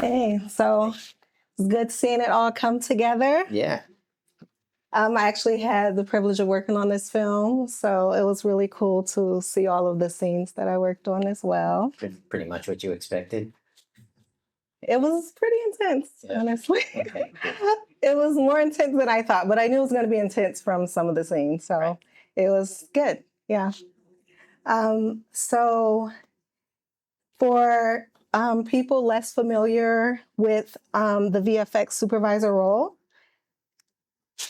Okay, so it's good seeing it all come together. Yeah. I actually had the privilege of working on this film, so it was really cool to see all of the scenes that I worked on as well. Pretty much what you expected. It was pretty intense, honestly. Okay, good. It was more intense than I thought, but I knew it was going to be intense from some of the scenes, so it was good. Yeah. So for people less familiar with the VFX supervisor role,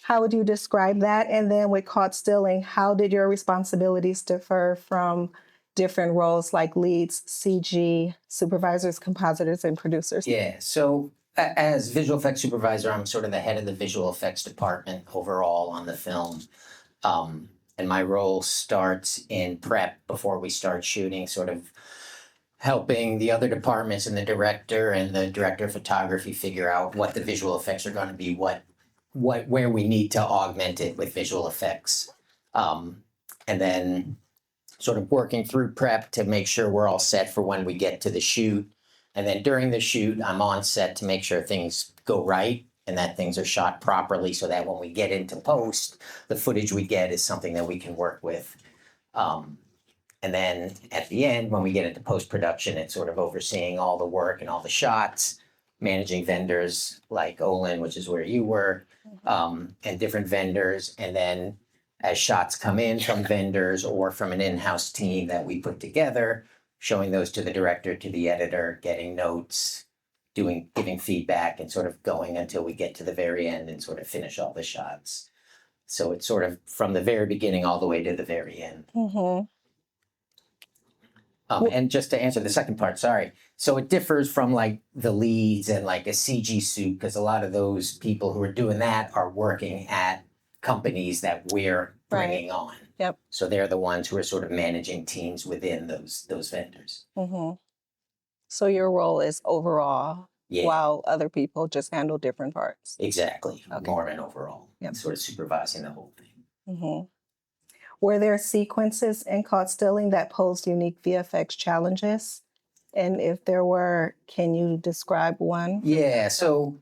how would you describe that? And then with Caught Stealing, how did your responsibilities differ from different roles like leads, CG, supervisors, compositors, and producers? Yeah, so as visual effects supervisor, I'm sort of the head of the visual effects department overall on the film. And my role starts in prep before we start shooting, sort of helping the other departments and the director of photography figure out what the visual effects are going to be, where we need to augment it with visual effects. And then sort of working through prep to make sure we're all set for when we get to the shoot. And then during the shoot, I'm on set to make sure things go right and that things are shot properly so that when we get into post, the footage we get is something that we can work with. And then at the end, when we get into post-production, it's sort of overseeing all the work and all the shots, managing vendors like Olin, which is where you were, and different vendors. And then as shots come in from vendors or from an in-house team that we put together, showing those to the director, to the editor, getting notes, giving feedback, and sort of going until we get to the very end and sort of finish all the shots. So it's sort of from the very beginning all the way to the very end. And just to answer the second part, sorry. So it differs from like the leads and like a CG suit, because a lot of those people who are doing that are working at companies that we're bringing on. Yep. So they're the ones who are sort of managing teams within those vendors. So your role is overall, Yeah. while other people just handle different parts. Exactly. Okay. More of an overall. Yep. Sort of supervising the whole thing. Were there sequences in Caught Stealing that posed unique VFX challenges? And if there were, can you describe one? Yeah, so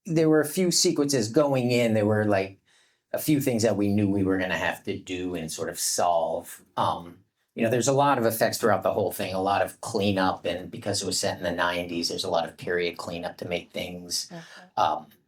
there were a few sequences going in. There were like a few things that we knew we were going to have to do and sort of solve. There's a lot of effects throughout the whole thing, a lot of cleanup, and because it was set in the 90s, there's a lot of period cleanup to make things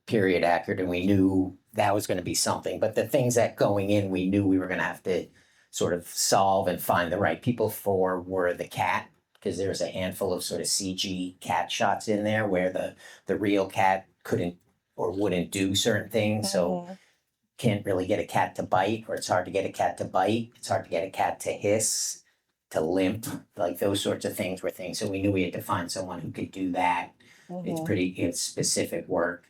period accurate, and we knew that was going to be something. But the things that going in, we knew we were going to have to sort of solve and find the right people for were the cat, because there was a handful of sort of CG cat shots in there where the real cat couldn't or wouldn't do certain things. So can't really get a cat to bite, or it's hard to get a cat to bite. It's hard to get a cat to hiss, to limp, like those sorts of things were things. So we knew we had to find someone who could do that. It's specific work.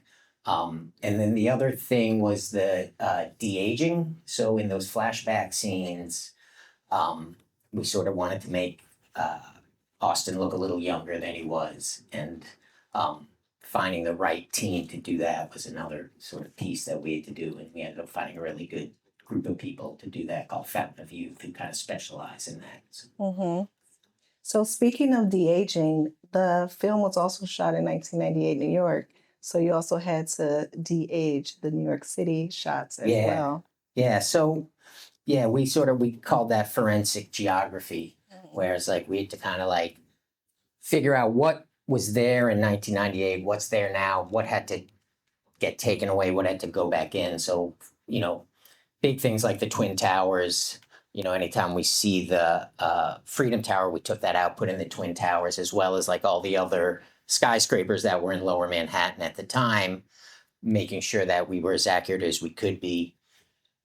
And then the other thing was the de-aging. So in those flashback scenes, we sort of wanted to make Austin look a little younger than he was. And finding the right team to do that was another sort of piece that we had to do. And we ended up finding a really good group of people to do that called Fountain of Youth, who kind of specialize in that. So speaking of de-aging, the film was also shot in 1998 New York. So you also had to de-age the New York City shots as well. Yeah, so we called that forensic geography, whereas like we had to kind of like figure out what was there in 1998, what's there now, what had to get taken away, what had to go back in. So, big things like the Twin Towers, anytime we see the Freedom Tower, we took that out, put in the Twin Towers, as well as like all the other skyscrapers that were in Lower Manhattan at the time, making sure that we were as accurate as we could be.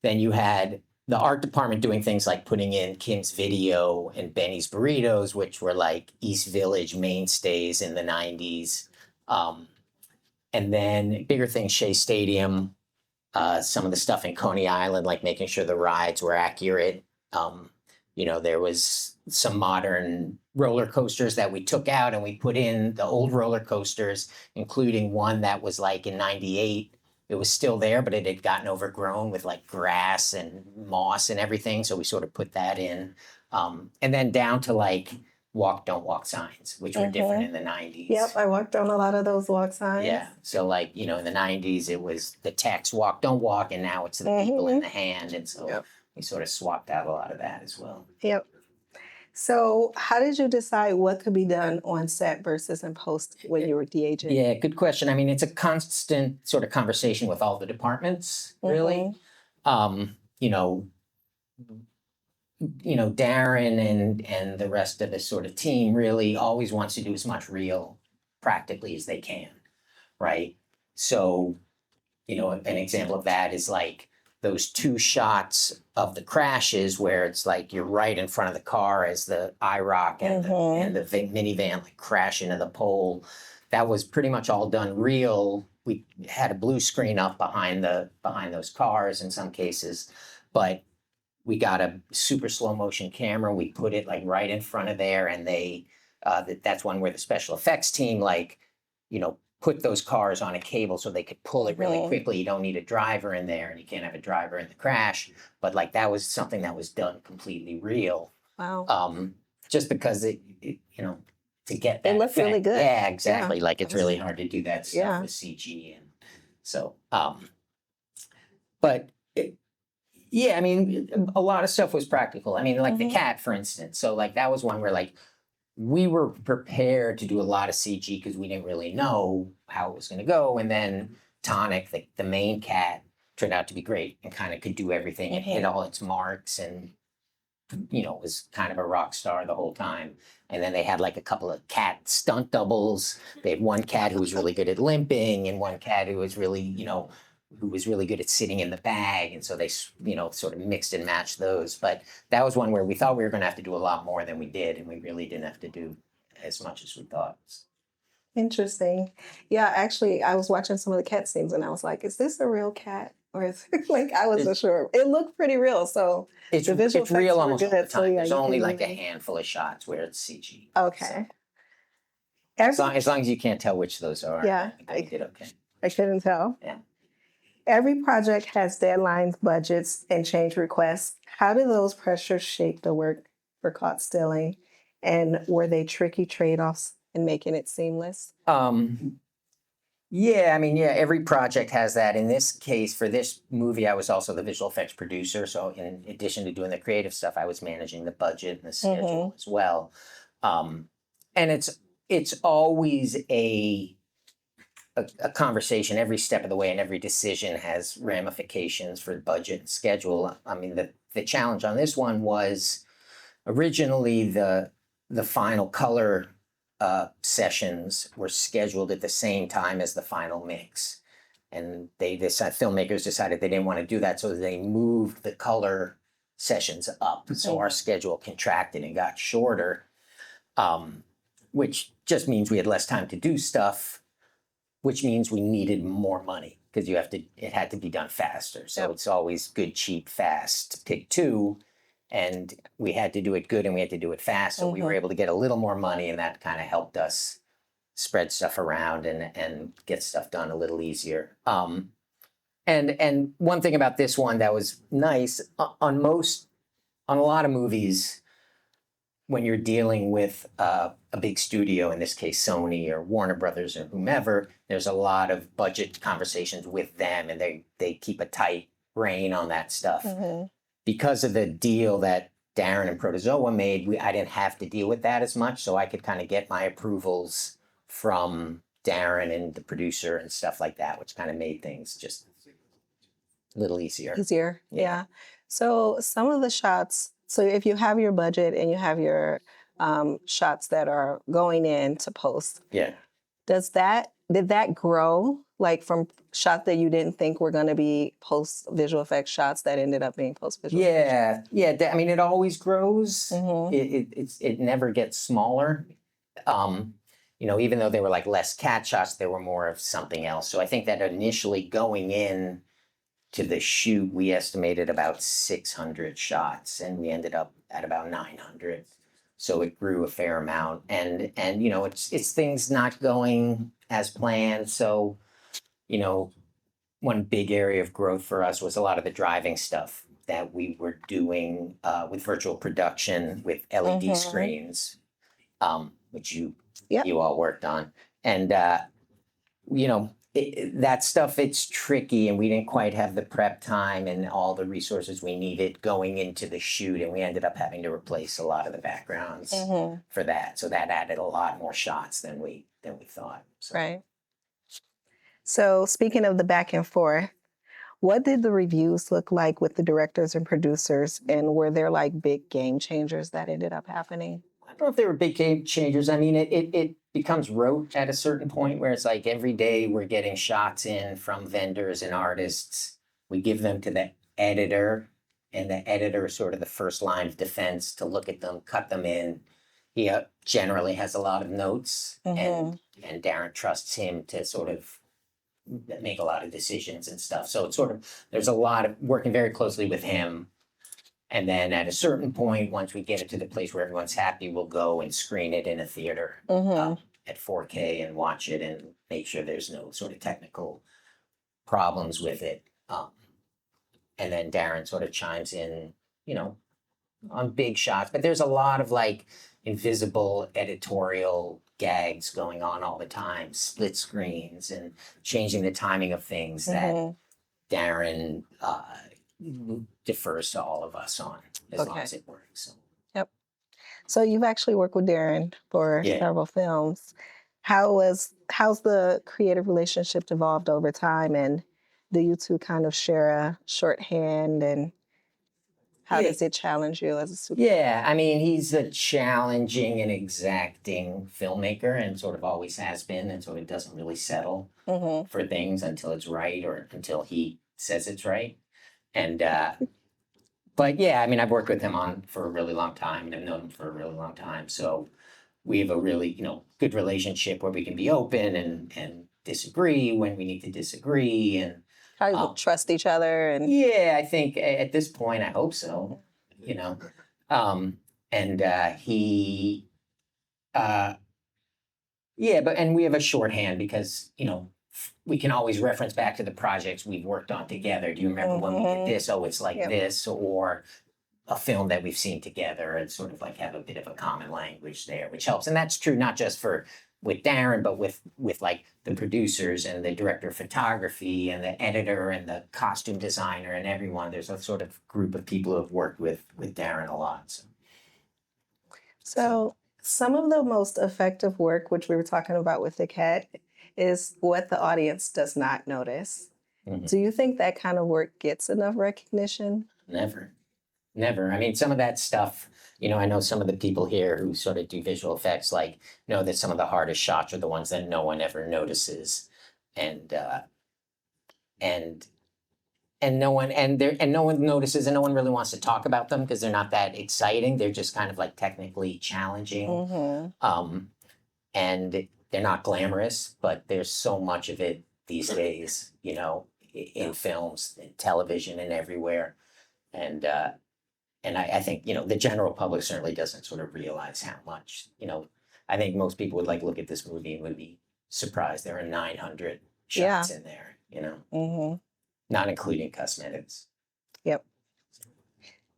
Then you had the art department doing things like putting in Kim's Video and Benny's Burritos, which were like East Village mainstays in the 90s. And then bigger things, Shea Stadium, some of the stuff in Coney Island, like making sure the rides were accurate. There was some modern roller coasters that we took out and we put in the old roller coasters, including one that was like in 98. It was still there, but it had gotten overgrown with like grass and moss and everything. So we sort of put that in. And then down to like walk, don't walk signs, which were different in the 90s. Yep, I walked on a lot of those walk signs. Yeah. So like, in the 90s, it was the text walk, don't walk, and now it's the people in the hand. And so we sort of swapped out a lot of that as well. Yep. So how did you decide what could be done on set versus in post when you were de-aging? Yeah, good question. I mean, it's a constant sort of conversation with all the departments, really. Darren and the rest of the sort of team really always wants to do as much real practically as they can, right? So, an example of that is like those 2 shots of the crashes where it's like you're right in front of the car as the IROC and the minivan like crash into the pole. That was pretty much all done real. We had a blue screen up behind those cars in some cases, but we got a super slow motion camera. We put it like right in front of there, and that's one where the special effects team put those cars on a cable so they could pull it really quickly. You don't need a driver in there, and you can't have a driver in the crash. But like that was something that was done completely real. Wow. Just because to get that it looked effect. really good. Yeah, exactly. Yeah. Like it's really hard to do that stuff with CG, and so. But. Yeah, I mean, a lot of stuff was practical. I mean, like the cat, for instance. So like that was one where like we were prepared to do a lot of CG because we didn't really know how it was going to go. And then Tonic, the main cat, turned out to be great and kind of could do everything. It hit all its marks and, was kind of a rock star the whole time. And then they had like a couple of cat stunt doubles. They had one cat who was really good at limping and one cat who was really, who was really good at sitting in the bag. And so they, sort of mixed and matched those. But that was one where we thought we were going to have to do a lot more than we did. And we really didn't have to do as much as we thought. Interesting. Yeah, actually, I was watching some of the cat scenes and I was like, is this a real cat? Or is it like, I wasn't sure. It looked pretty real. So it's the visual effects real were almost good. all the time. So, yeah, there's only like a handful of shots where it's CG. Okay. So, as long as you can't tell which those are. Yeah. I did okay. I couldn't tell. Yeah. Every project has deadlines, budgets, and change requests. How do those pressures shape the work for Caught Stealing? And were they tricky trade-offs in making it seamless? Yeah, I mean, every project has that. In this case, for this movie, I was also the visual effects producer. So in addition to doing the creative stuff, I was managing the budget and the schedule as well. And it's always a conversation every step of the way, and every decision has ramifications for the budget and schedule. I mean, the challenge on this one was originally the final color sessions were scheduled at the same time as the final mix, and filmmakers decided they didn't want to do that, so they moved the color sessions up. So our schedule contracted and got shorter, which just means we had less time to do stuff, which means we needed more money because it had to be done faster. So it's always good, cheap, fast, pick 2. And we had to do it good and we had to do it fast. So we were able to get a little more money, and that kind of helped us spread stuff around and get stuff done a little easier. And one thing about this one that was nice, on a lot of movies, when you're dealing with a big studio, in this case Sony or Warner Brothers or whomever, there's a lot of budget conversations with them, and they keep a tight rein on that stuff. Because of the deal that Darren and Protozoa made, I didn't have to deal with that as much, so I could kind of get my approvals from Darren and the producer and stuff like that, which kind of made things just a little easier. Yeah. So some of the shots, so if you have your budget and you have your shots that are going in to post, did that grow, like from shots that you didn't think were going to be post visual effects shots that ended up being post visual effects? Yeah. I mean, it always grows. It never gets smaller. Even though they were like less cat shots, there were more of something else. So I think that initially going in to the shoot, we estimated about 600 shots, and we ended up at about 900. So it grew a fair amount, and it's things not going as planned. So, one big area of growth for us was a lot of the driving stuff that we were doing with virtual production with LED screens. which Yep. you all worked on. And, that stuff, it's tricky, and we didn't quite have the prep time and all the resources we needed going into the shoot, and we ended up having to replace a lot of the backgrounds for that. So that added a lot more shots than we thought. So. Right. So speaking of the back and forth, what did the reviews look like with the directors and producers? And were there like big game changers that ended up happening? I don't know if they were big game changers. I mean, it becomes rote at a certain point where it's like every day we're getting shots in from vendors and artists. We give them to the editor, and the editor is sort of the first line of defense to look at them, cut them in. He generally has a lot of notes, and Darren trusts him to sort of make a lot of decisions and stuff. So it's sort of, there's a lot of working very closely with him. And then at a certain point, once we get it to the place where everyone's happy, we'll go and screen it in a theater at 4K and watch it and make sure there's no sort of technical problems with it. And then Darren sort of chimes in, on big shots. But there's a lot of like invisible editorial gags going on all the time, split screens and changing the timing of things that Darren defers to all of us on as long as it works. So. Yep. So you've actually worked with Darren for several films. How's the creative relationship evolved over time, and do you two kind of share a shorthand, and how does it challenge you as a supervisor? Yeah, I mean, he's a challenging and exacting filmmaker and sort of always has been, and so it doesn't really settle for things until it's right or until he says it's right. And but yeah, I mean, I've worked with him for a really long time, and I've known him for a really long time. So we have a really, good relationship where we can be open and disagree when we need to disagree, and how you trust each other. And yeah, I think at this point, I hope so. And he, and we have a shorthand because we can always reference back to the projects we've worked on together. Do you remember when we did this? Oh, it's like this, or a film that we've seen together, and sort of like have a bit of a common language there, which helps. And that's true not just with Darren, but with like the producers and the director of photography and the editor and the costume designer and everyone. There's a sort of group of people who have worked with Darren a lot. So some of the most effective work, which we were talking about with the cat, is what the audience does not notice. Do you think that kind of work gets enough recognition? Never. I mean, some of that stuff, I know some of the people here who sort of do visual effects, like, know that some of the hardest shots are the ones that no one ever notices. And no one notices, and no one really wants to talk about them because they're not that exciting. They're just kind of like technically challenging. And they're not glamorous, but there's so much of it these days, in films, in television, and everywhere. And I think, the general public certainly doesn't sort of realize how much, I think most people would look at this movie and would be surprised there are 900 shots in there, not including cosmetics. Yep.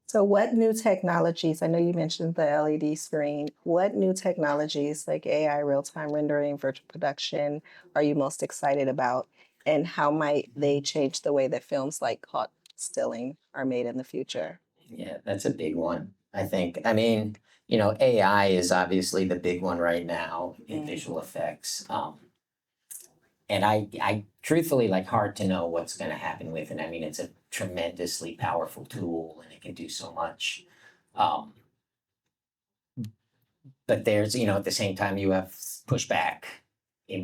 So what new technologies, I know you mentioned the LED screen, what new technologies like AI, real-time rendering, virtual production are you most excited about? And how might they change the way that films like Caught Stealing are made in the future? Yeah, that's a big one, I think. I mean, AI is obviously the big one right now in visual effects. And I truthfully, hard to know what's going to happen with it. I mean, it's a tremendously powerful tool and it can do so much. But there's, at the same time, you have pushback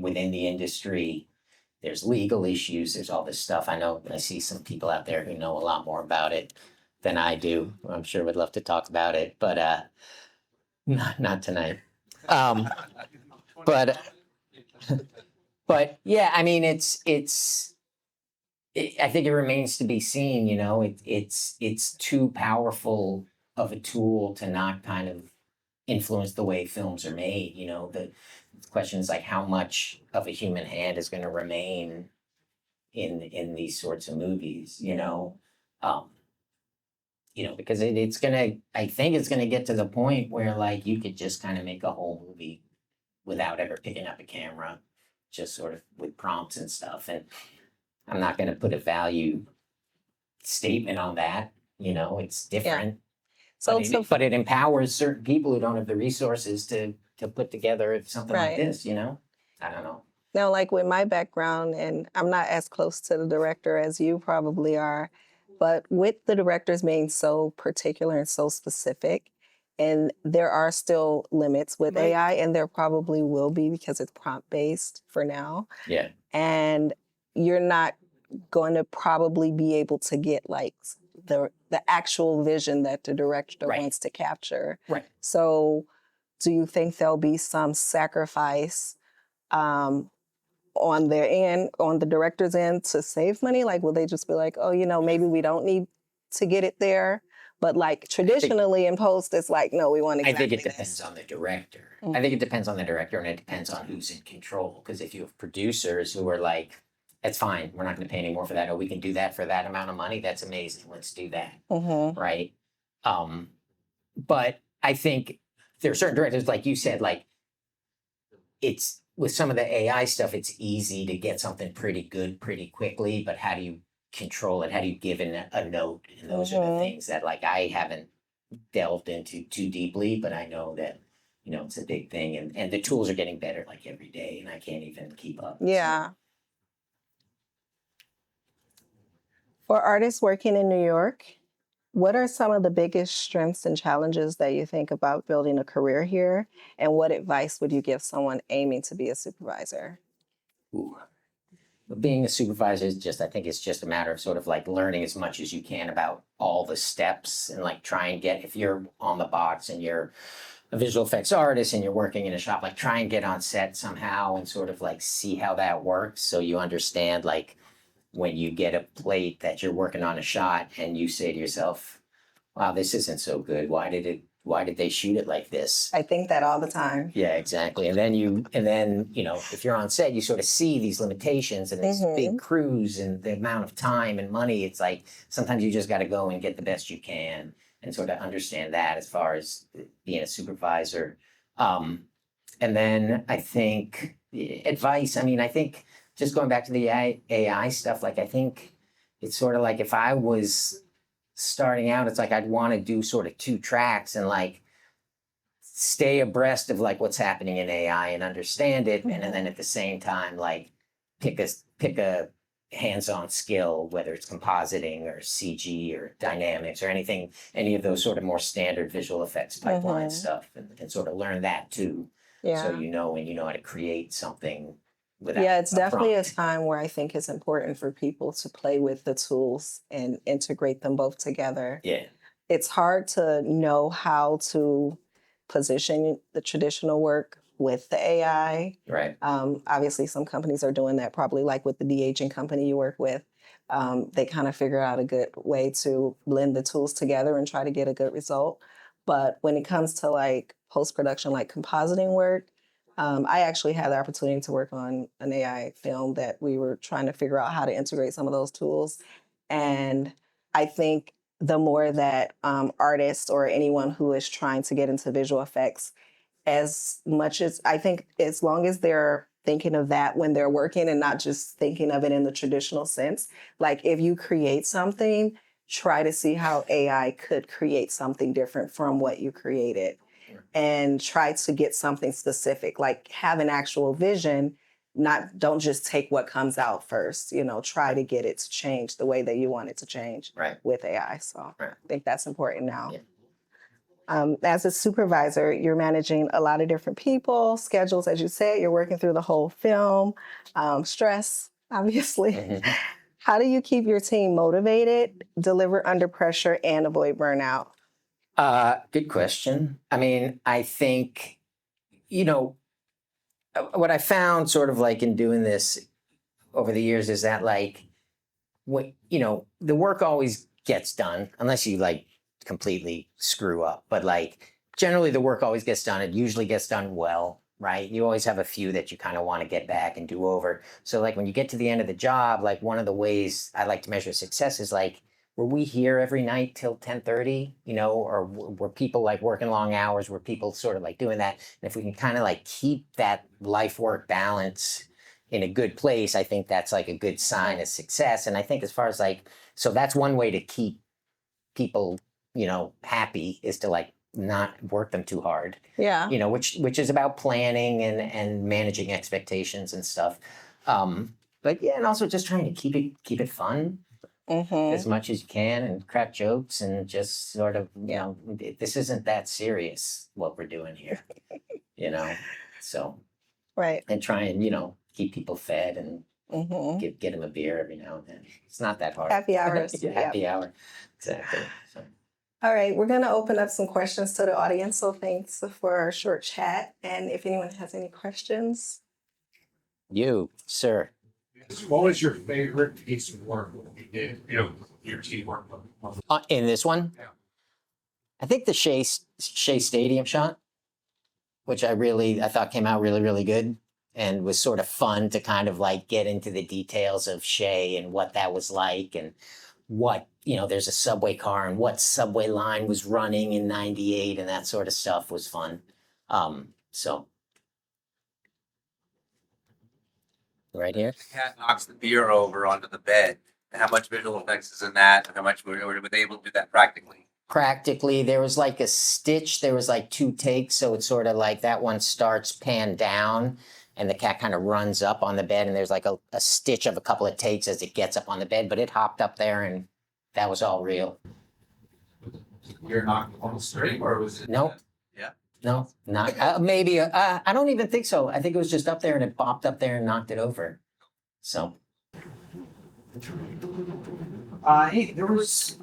within the industry. There's legal issues. There's all this stuff. I see some people out there who know a lot more about it than I do. I'm sure would love to talk about it, but not tonight. But yeah, I mean, I think it remains to be seen. It's too powerful of a tool to not kind of influence the way films are made. The question is how much of a human hand is going to remain in these sorts of movies. because I think it's gonna get to the point where like you could just kind of make a whole movie without ever picking up a camera, just sort of with prompts and stuff. And I'm not gonna put a value statement on that. It's different. So, But it empowers certain people who don't have the resources to put together something like this, I don't know. now, like with my background, and I'm not as close to the director as you probably are, but with the directors being so particular and so specific, and there are still limits with Right. AI, and there probably will be because it's prompt based for now. Yeah. And you're not going to probably be able to get like the actual vision that the director Right. wants to capture. Right. So, do you think there'll be some sacrifice on their end, on the director's end, to save money? Like, will they just be like, oh, maybe we don't need to get it there? But like traditionally in post, it's like, no, we want I exactly think it this. depends on the director. I think it depends on the director, and it depends on who's in control. Because if you have producers who are like, "It's fine, we're not going to pay any more for that. Oh, we can do that for that amount of money. That's amazing. Let's do that." Right. But I think there are certain directors, like you said, like it's with some of the AI stuff, it's easy to get something pretty good pretty quickly. But how do you control it? How do you give it a note? And those are the things that like I haven't delved into too deeply, but I know that it's a big thing, and the tools are getting better like every day, and I can't even keep up. Yeah. For artists working in New York, what are some of the biggest strengths and challenges that you think about building a career here? And what advice would you give someone aiming to be a supervisor? Ooh. But being a supervisor is I think it's just a matter of sort of like learning as much as you can about all the steps, and like try and get, if you're on the box and you're a visual effects artist and you're working in a shop, like try and get on set somehow and sort of like see how that works, so you understand like when you get a plate that you're working on a shot and you say to yourself, wow, this isn't so good. Why did they shoot it like this? I think that all the time. Yeah, exactly. And then if you're on set, you sort of see these limitations and these big crews and the amount of time and money. It's like sometimes you just got to go and get the best you can and sort of understand that as far as being a supervisor. And then I think advice. I mean, I think just going back to the AI stuff, like I think it's sort of like if I was starting out, it's like I'd want to do sort of 2 tracks and like stay abreast of like what's happening in AI and understand it, and then at the same time like pick a hands-on skill, whether it's compositing or CG or dynamics or any of those sort of more standard visual effects pipeline stuff, and sort of learn that too. Yeah. So and you know how to create something. Yeah, it's definitely a time where I think it's important for people to play with the tools and integrate them both together. Yeah. It's hard to know how to position the traditional work with the AI. Right. Obviously, some companies are doing that, probably like with the de-aging company you work with. They kind of figure out a good way to blend the tools together and try to get a good result. But when it comes to like post-production, like compositing work, I actually had the opportunity to work on an AI film that we were trying to figure out how to integrate some of those tools. And I think the more that artists or anyone who is trying to get into visual effects, as much as I think, as long as they're thinking of that when they're working and not just thinking of it in the traditional sense, like if you create something, try to see how AI could create something different from what you created. And try to get something specific, like have an actual vision, don't just take what comes out first, try to get it to change the way that you want it to change with AI. So I think that's important now. Yeah. As a supervisor, you're managing a lot of different people, schedules, as you said, you're working through the whole film, stress, obviously. How do you keep your team motivated, deliver under pressure, and avoid burnout? Good question. I mean, I think, what I found sort of like in doing this over the years is that like, the work always gets done unless you like completely screw up. But like generally the work always gets done. It usually gets done well, right? You always have a few that you kind of want to get back and do over. So like when you get to the end of the job, like one of the ways I like to measure success is like, were we here every night till 10:30, you know, or were people like working long hours? Were people sort of like doing that? And if we can kind of like keep that life work balance in a good place, I think that's like a good sign of success. And I think as far as like, so that's one way to keep people, you know, happy is to like not work them too hard, Yeah. you know, which is about planning and managing expectations and stuff. But yeah, and also just trying to keep it fun as much as you can and crack jokes and just sort of, you know, this isn't that serious what we're doing here, you know. So Right. and try and, you know, keep people fed and Mm-hmm. get them a beer every now and then. It's not that hard. Happy hours. Yeah, happy hour. Exactly. So. All right, we're going to open up some questions to the audience. So thanks for our short chat. And if anyone has any questions. You, sir. What was your favorite piece of work that you did? You know, your teamwork. In this one? Yeah. I think the Shea Stadium shot, which I thought came out really, really good and was sort of fun to kind of like get into the details of Shea and what that was like and what, you know, there's a subway car and what subway line was running in 98 and that sort of stuff was fun. So. Right here. The cat knocks the beer over onto the bed. How much visual effects is in that? How much were they able to do that practically? Practically, there was like a stitch. There was like 2 takes, so it's sort of like that one starts pan down, and the cat kind of runs up on the bed, and there's like a stitch of a couple of takes as it gets up on the bed. But it hopped up there, and that was all real. You're not on the string, or was it? Nope. Yeah. No, not maybe. I don't even think so. I think it was just up there, and it bopped up there and knocked it over. So. Hey, there was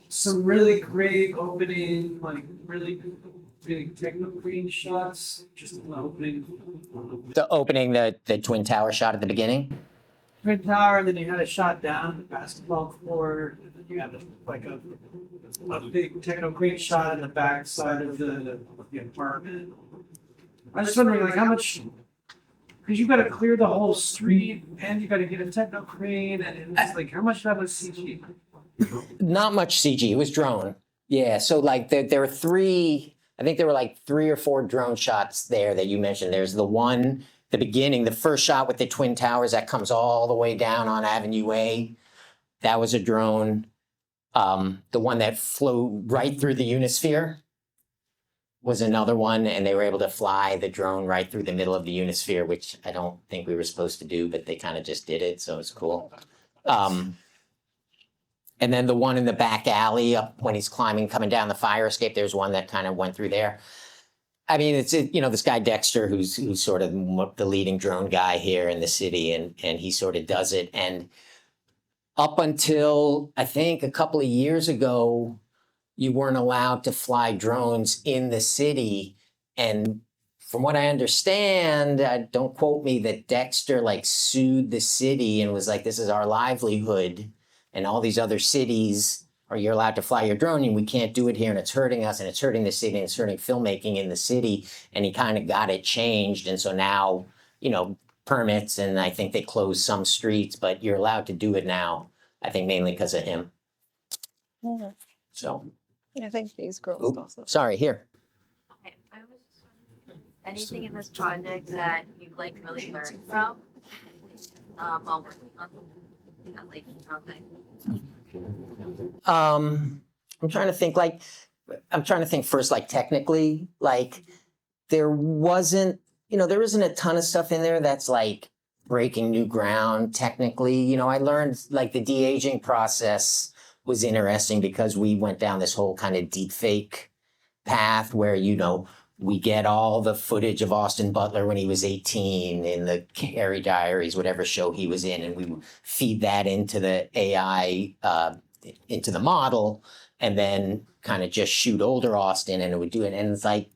some really great opening, like really big techno green shots, just in the opening. The opening, the Twin Tower shot at the beginning. Twin Tower, and then you had a shot down the basketball court, and then you had like a big techno green shot in the back side of the apartment. I was just wondering, like, how much, because you got to clear the whole street, and you got to get a techno crane, and it's like, how much of that was CG? Not much CG. It was drone. Yeah. So like there were 3. I think there were like 3 or 4 drone shots there that you mentioned. There's the one, the beginning, the first shot with the Twin Towers that comes all the way down on Avenue A. That was a drone. The one that flew right through the Unisphere was another one, and they were able to fly the drone right through the middle of the Unisphere, which I don't think we were supposed to do, but they kind of just did it, so it's cool. And then the one in the back alley up when he's coming down the fire escape, there's one that kind of went through there. I mean, it's, you know, this guy Dexter, who's sort of the leading drone guy here in the city, and he sort of does it. And up until, I think, a couple of years ago, you weren't allowed to fly drones in the city. And from what I understand, don't quote me, that Dexter like sued the city and was like, this is our livelihood. And all these other cities are, you're allowed to fly your drone and we can't do it here, and it's hurting us and it's hurting the city and it's hurting filmmaking in the city. And he kind of got it changed. And so now, you know, permits, and I think they closed some streets, but you're allowed to do it now, I think mainly because of him. Mm-hmm. So. I think these girls also. Sorry, here. Okay, I was just wondering, anything in this project that you like really learned from while working on that, like, something? I'm trying to think first, like technically, like there isn't a ton of stuff in there that's like breaking new ground technically. You know, I learned like the de-aging process was interesting because we went down this whole kind of deep fake path where, you know, we get all the footage of Austin Butler when he was 18 in the Carrie Diaries, whatever show he was in, and we feed that into the AI, into the model, and then kind of just shoot older Austin, and it would do it. And it's like,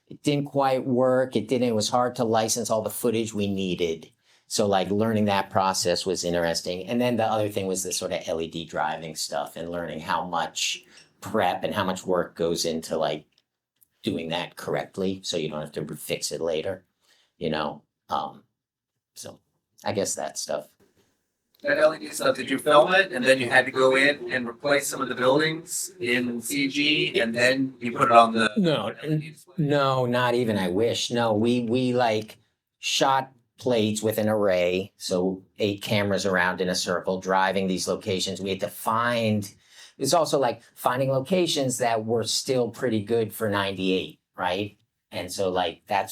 it didn't quite work. It was hard to license all the footage we needed. So like learning that process was interesting. And then the other thing was the sort of LED driving stuff and learning how much prep and how much work goes into like doing that correctly so you don't have to fix it later, you know? So I guess that stuff. that LED stuff, did you film it and then you had to go in and replace some of the buildings in CG and then you put it on the No, LED display? No, not even. I wish. No, we like shot plates with an array, so 8 cameras around in a circle, driving these locations. We had to find. It's also like finding locations that were still pretty good for '98, right? And so like that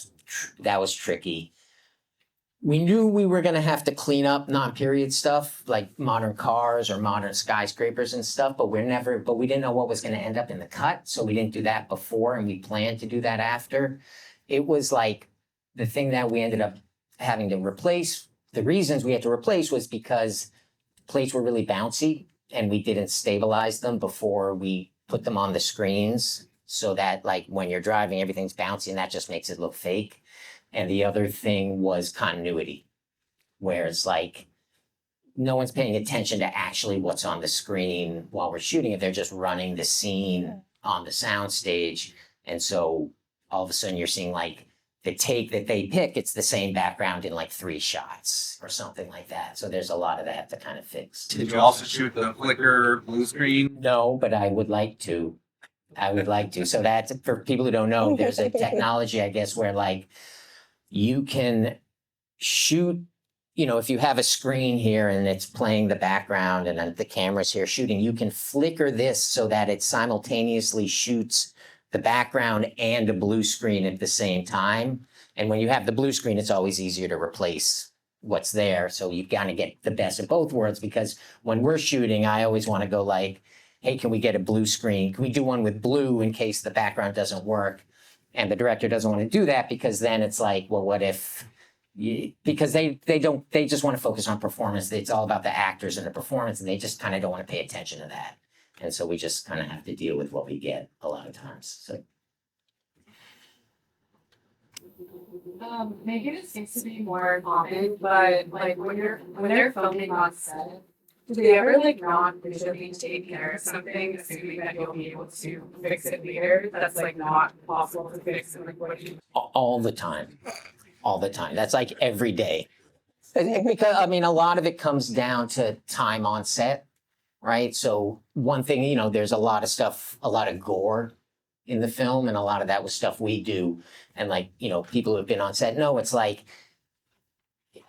was tricky. We knew we were gonna have to clean up non-period stuff like modern cars or modern skyscrapers and stuff, but we didn't know what was gonna end up in the cut, so we didn't do that before and we planned to do that after. It was like the thing that we ended up having to replace, the reasons we had to replace was because plates were really bouncy and we didn't stabilize them before we put them on the screens. So that like when you're driving, everything's bouncy and that just makes it look fake. And the other thing was continuity, where it's like no one's paying attention to actually what's on the screen while we're shooting it. They're just running the scene on the sound stage. And so all of a sudden you're seeing like the take that they pick, it's the same background in like 3 shots or something like that. So there's a lot of that to kind of fix. Did you also shoot the flicker blue screen? No, but I would like to. So that's for people who don't know, there's a technology, I guess, where like you can shoot, if you have a screen here and it's playing the background and then the camera's here shooting, you can flicker this so that it simultaneously shoots the background and a blue screen at the same time. And when you have the blue screen, it's always easier to replace what's there. So you kind of get the best of both worlds, because when we're shooting, I always want to go like, hey, can we get a blue screen? Can we do one with blue in case the background doesn't work? And the director doesn't want to do that because then it's like, well, what if, because they just want to focus on performance. It's all about the actors and the performance, and they just kind of don't want to pay attention to that. And so we just kind of have to deal with what we get a lot of times. So Maybe this seems to be more common, but like when they're filming on set, do they ever like not visually take care of something, assuming that you'll be able to fix it later? That's like not possible to fix in like what you. all the time. That's like every day. Because I mean, a lot of it comes down to time on set, right? So one thing, there's a lot of stuff, a lot of gore in the film, and a lot of that was stuff we do. And like, people who have been on set know it's like,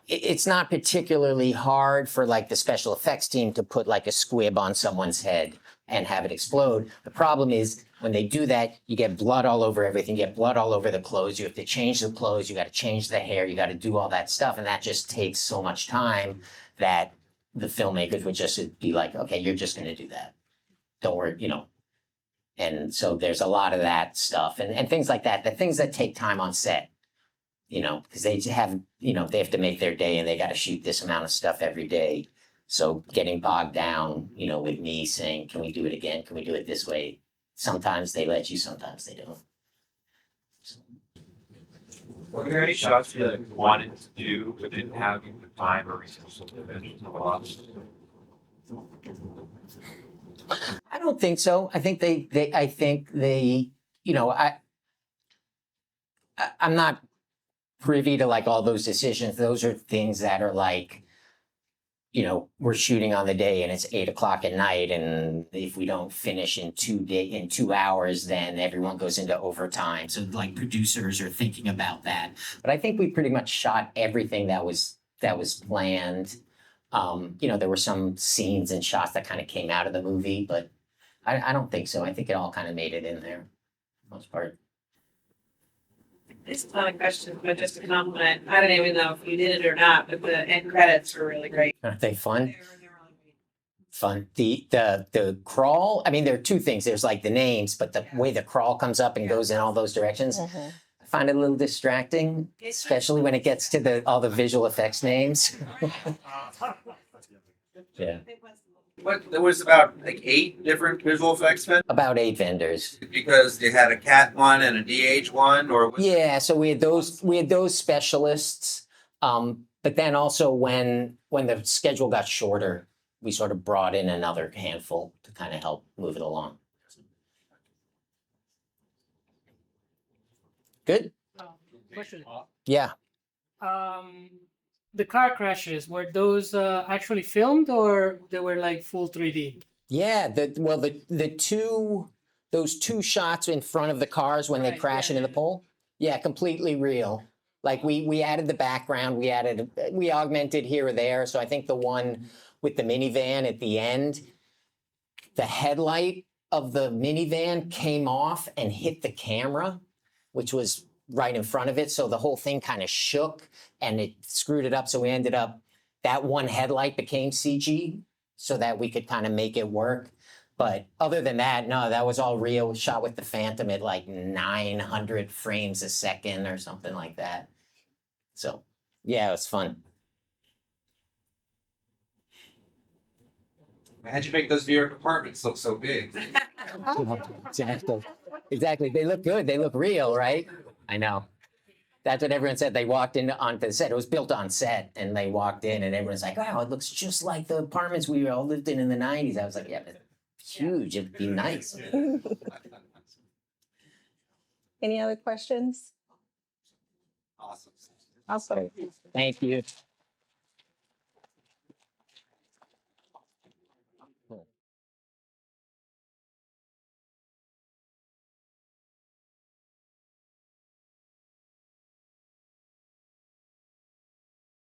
it's not particularly hard for like the special effects team to put like a squib on someone's head and have it explode. The problem is when they do that, you get blood all over everything, you get blood all over the clothes, you have to change the clothes, you got to change the hair, you got to do all that stuff. And that just takes so much time that the filmmakers would just be like, okay, you're just going to do that. Don't worry, And so there's a lot of that stuff and things like that, the things that take time on set. Because they have, they have to make their day and they got to shoot this amount of stuff every day. So getting bogged down, with me saying, can we do it again? Can we do it this way? Sometimes they let you, sometimes they don't. Were there any shots you like wanted to do but didn't have the time or resources to finish the lots? I don't think so. I think they, I'm not privy to like all those decisions. Those are things that are like, we're shooting on the day and it's 8:00 at night. And if we don't finish in 2 hours, then everyone goes into overtime. So like producers are thinking about that. But I think we pretty much shot everything that was planned. There were some scenes and shots that kind of came out of the movie, but I don't think so. I think it all kind of made it in there, for the most part. This is not a question, but just a compliment. I don't even know if you did it or not, but the end credits were really great. Aren't they fun? They were really great. Fun. The crawl, I mean, there are two things. There's like the names, but the way the crawl comes up and goes in all those directions, I find it a little distracting, especially when it gets to all the visual effects names. Yeah. What, there was about like 8 different visual effects vendors? About 8 vendors. Because they had a CAT one and a DH one, or was Yeah, so we had those specialists. But then also when the schedule got shorter, we sort of brought in another handful to kind of help move it along. Good? Question. Yeah. the car crashes, were those actually filmed or they were like full 3D? Yeah, those two shots in front of the cars when they Right, crash yeah, into the pole. Yeah, completely real. Like we added the background, we augmented here or there. So I think the one with the minivan at the end, the headlight of the minivan came off and hit the camera, which was right in front of it. So the whole thing kind of shook and it screwed it up. So we ended up, that one headlight became CG so that we could kind of make it work. But other than that, no, that was all real. Shot with the Phantom at like 900 frames a second or something like that. So yeah, it was fun. How'd you make those New York apartments look so big? Exactly. They look good. They look real, right? I know. That's what everyone said. They walked in onto the set. It was built on set, and they walked in, and everyone's like, "Wow, it looks just like the apartments we all lived in the '90s." I was like, "Yeah, but it's huge. It'd be nice." Any other questions? Awesome. Awesome. Thank you.